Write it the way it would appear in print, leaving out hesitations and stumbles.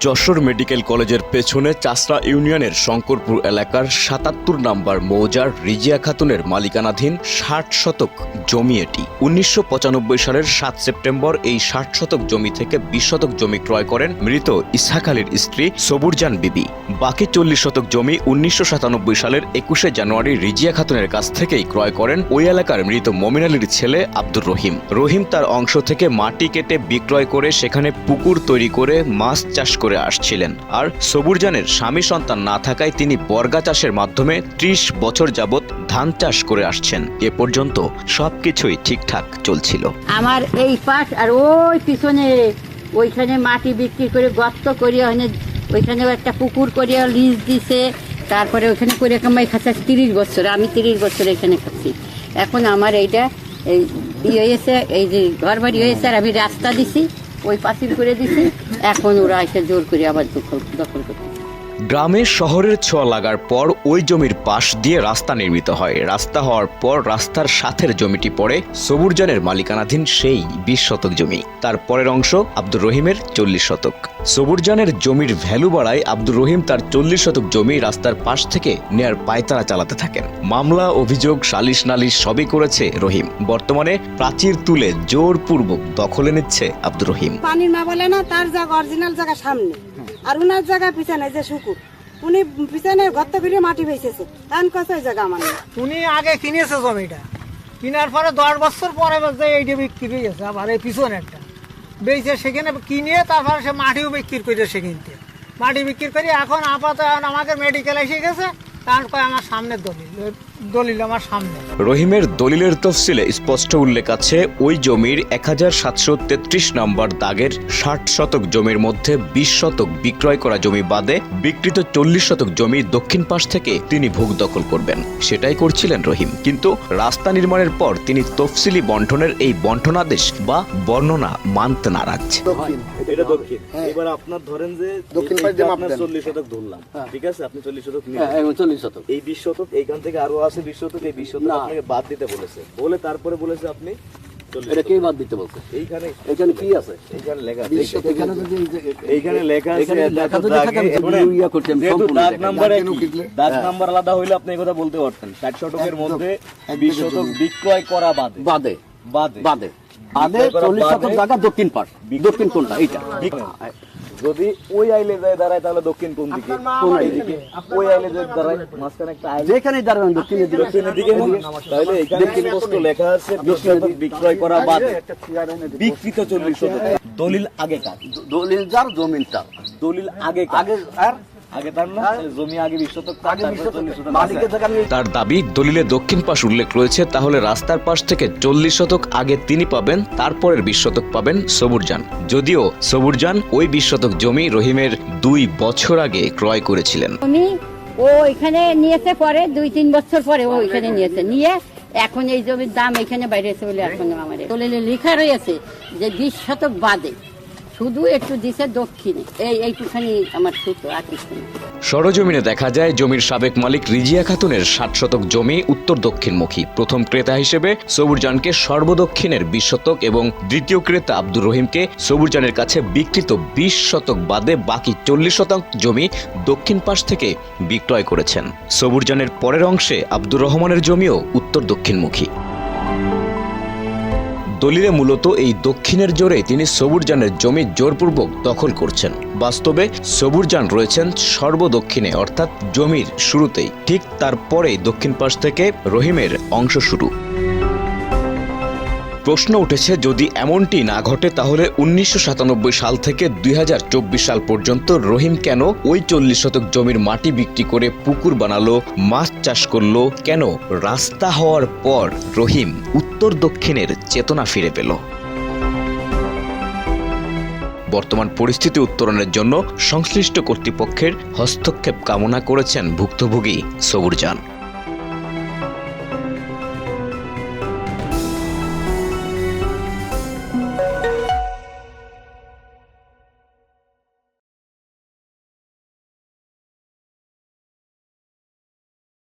Jessore medical কলেজের পেছনে চাষড়া ইউনিয়নের শঙ্করপুর এলাকার ৭৭ নম্বর মৌজার রিজিয়া খাতুনের মালিকানাধীন ৬০ শতক জমি এটি। ১৯৯৫ সালের ৭ সেপ্টেম্বর এই ৬০ শতক জমি থেকে ২০ শতক জমি ক্রয় করেন মৃত ইসহাক আলীর স্ত্রী সবুরজান বিবি। বাকি ৪০ শতক জমি ১৯৯৭ সালের ২১শে জানুয়ারি রিজিয়া খাতুনের কাছ থেকেই ক্রয় করেন ওই এলাকার মৃত মমিন আলীর ছেলে আব্দুর রহিম। রহিম তার অংশ থেকে মাটি কেটে বিক্রয় করে সেখানে পুকুর তৈরি করে মাছ চাষ করে আসছিলেন। আর সবুরজানের স্বামী সন্তান না থাকায় তিনি বর্গা চাষের মাধ্যমে ৩০ বছর যাবৎ ধান চাষ করে আসছেন। এ পর্যন্ত সবকিছুই ঠিকঠাক চলছিল। আমার এই পাশ আর ওই পিছনে ওইখানে মাটি বিক্রি করে গর্ত করিয়া ওইখানেও একটা পুকুর করিয়া লিজ দিছে। তারপরে ওইখানে করে কামাই খাচ্ছে ৩০ বছর। আমি ৩০ বছর এখানে খাচ্ছি। এখন আমার এইটা এই হয়েছে, এই যে ঘর বাড়ি হয়েছে আর আমি রাস্তা দিছি, ওই পাঁচিল করে দিছি। এখন ওরা এসে জোর করে আবার দখল করতে। গ্রামে শহরের ছোঁয়া লাগার পর ওই জমির পাশ দিয়ে রাস্তা নির্মিত হয়। রাস্তা হওয়ার পর রাস্তার সাথের জমিটি পড়ে সবুরজানের মালিকানাধীন সেই ২০ শতক জমি। তার পরের অংশ আব্দুর রহিমের ৪০ শতক। সবুরজানের জমির ভ্যালু বাড়ায় আব্দুর রহিম তার ৪০ শতক জমি রাস্তার পাশ থেকে নেয়ার পায়তারা চালাতে থাকেন। মামলা, অভিযোগ, সালিশ নালিশ সবই করেছে রহিম। বর্তমানে প্রাচীর তুলে জোরপূর্বক দখলে নিচ্ছে আব্দুর রহিম। পানির মা বলে না, তার জায়গা অরিজিনাল জায়গা সামনে আর উনার জায়গা পিছনে যে শুকুর, উনি পিছনে গর্ত করে মাটি বেঁচেছে। ধান কত জায়গা আমার উনি আগে কিনেছে জমিটা, কেনার পরে ১০ বছর পরে এইটা বিক্রি হয়ে গেছে। আবার এই পিছনে একটা বেঁচে সেখানে কিনে তারপরে সে মাটিও বিক্রি করে সেখানতে মাটি বিক্রি করে এখন আপাতত আমাকে মেডিকেল এসে গেছে। কারণ আমার সামনের দলিল আমার সামনে। রহিমের দলিলের তফসিলে স্পষ্ট উল্লেখ আছে ওই জমির ১৭৩৩ নম্বর দাগের ৬০ শতক জমির মধ্যে ২০ শতক বিক্রয় করা জমি বাদে বিক্রিত ৪০ শতক জমি দক্ষিণ পাশ থেকে তিনি ভোগ দখল করবেন। সেটাই করছিলেন রহিম। কিন্তু রাস্তা নির্মাণের পর তিনি তফসিলি বন্টনের এই বন্টনাদেশ বা বর্ণনা মানতে নারাজ। এটা দক্ষিণ। এবার আপনার ধরেন যে দক্ষিণ পাশ দিয়ে আপনার ৪০ শতক ধরলাম, ঠিক আছে? আপনি ৪০ শতক নিলেন, 40 শতক। এই ২০ শতক এইখান থেকে আরো আছে ২০ শতক, এই ২০ শতক আপনাকে বাদ দিতে বলেছে। বলে তারপরে বলেছে আপনি এটা কে বাদ দিতে বলছে? এইখানে কি আছে? এইখানে লেখা আছে, এখানে যদি এইখানে লেখা আছে লেখা যদি থাকে আমি ইয়া করতে আমি সম্পূর্ণ দাগ নাম্বার দাগ নাম্বার আলাদা হইলে আপনি এই কথা বলতে পারতেন। ৬০ শতকের মধ্যে ২০ শতক বিক্রয় করা বাদে বাদে বাদে বাদে বাদে ৪০ শতক জায়গা দক্ষিণ পাশ। দক্ষিণ কোনটা? এইটা। যদি ওই আইলে যায় দাঁড়ায় তাহলে দক্ষিণ কোন দিকে? কোন দিকে? ওই আইলে যায় দাঁড়ায় মাঝখানে একটা আইলে যেখানেই দাঁড়াবেন দক্ষিণের দিকে। দক্ষিণের দিকে না? তাহলে এখানে স্পষ্ট লেখা আছে ২০ শতক বিক্রয় করা বাদে বিক্রিত ৪০ শতক। দলিল আগে কার? দলিল যার, জমিন তার। দলিল আগে আগে আর আগে তার না, জমি আগে ২০ শতক, আগে ২০ শতক মালিকের জায়গা নিয়ে। তার দাবি দলিলে দক্ষিণ পাশ উল্লেখ রয়েছে, তাহলে রাস্তার পাশ থেকে ৪০ শতক আগে তিনি পাবেন, তারপরের ২০ শতক পাবেন সবুরজান। যদিও সবুরজান ওই ২০ শতক জমি রহিমের ২ বছর আগে ক্রয় করেছিলেন। ও এখানে নিয়েছে পরে ২-৩ বছর পরে ও এখানে নিয়ে এখন এই জমির দাম এখানে বাইরেছে বলে এখন আমার দলিলে লেখা রয়েছে যে ২০ শতক বাদে শুধু একটু দিছে দক্ষিণে। এইটুখানি আমার সূত্র আর কিছু না। সরজমিনে দেখা যায় জমির সাবেক মালিক রিজিয়া খাতুনের ৬০ শতক জমি উত্তর দক্ষিণমুখী। প্রথম ক্রেতা হিসেবে সবুরজানকে সর্বদক্ষিণের ২০ শতক এবং দ্বিতীয় ক্রেতা আব্দুর রহিমকে সবুরজানের কাছে বিক্রিত ২০ শতক বাদে বাকি ৪০ শতাংশ জমি দক্ষিণ পাশ থেকে বিক্রয় করেছেন। সবুরজানের পরের অংশে আব্দুর রহমানের জমিও উত্তর দক্ষিণমুখী। দলিলে মূলত এই দক্ষিণের জোরে তিনি সবুরজানের জমি জোরপূর্বক দখল করছেন। বাস্তবে সবুরজান রয়েছেন সর্বদক্ষিণে, অর্থাৎ জমির শুরুতেই। ঠিক তারপরেই দক্ষিণ পাশ থেকে রহিমের অংশ শুরু। প্রশ্ন উঠেছে, যদি এমনটি না ঘটে তাহলে ১৯৯৭ সাল থেকে ২০২৪ সাল পর্যন্ত রহিম কেন ওই ৪০ শতক জমির মাটি বিক্রি করে পুকুর বানালো, মাছ চাষ করলো? কেন রাস্তা হওয়ার পর রহিম উত্তর দক্ষিণের চেতনা ফিরে পেল? বর্তমান পরিস্থিতি উত্তরণের জন্য সংশ্লিষ্ট কর্তৃপক্ষের হস্তক্ষেপ কামনা করেছেন ভুক্তভোগী সবুরজান।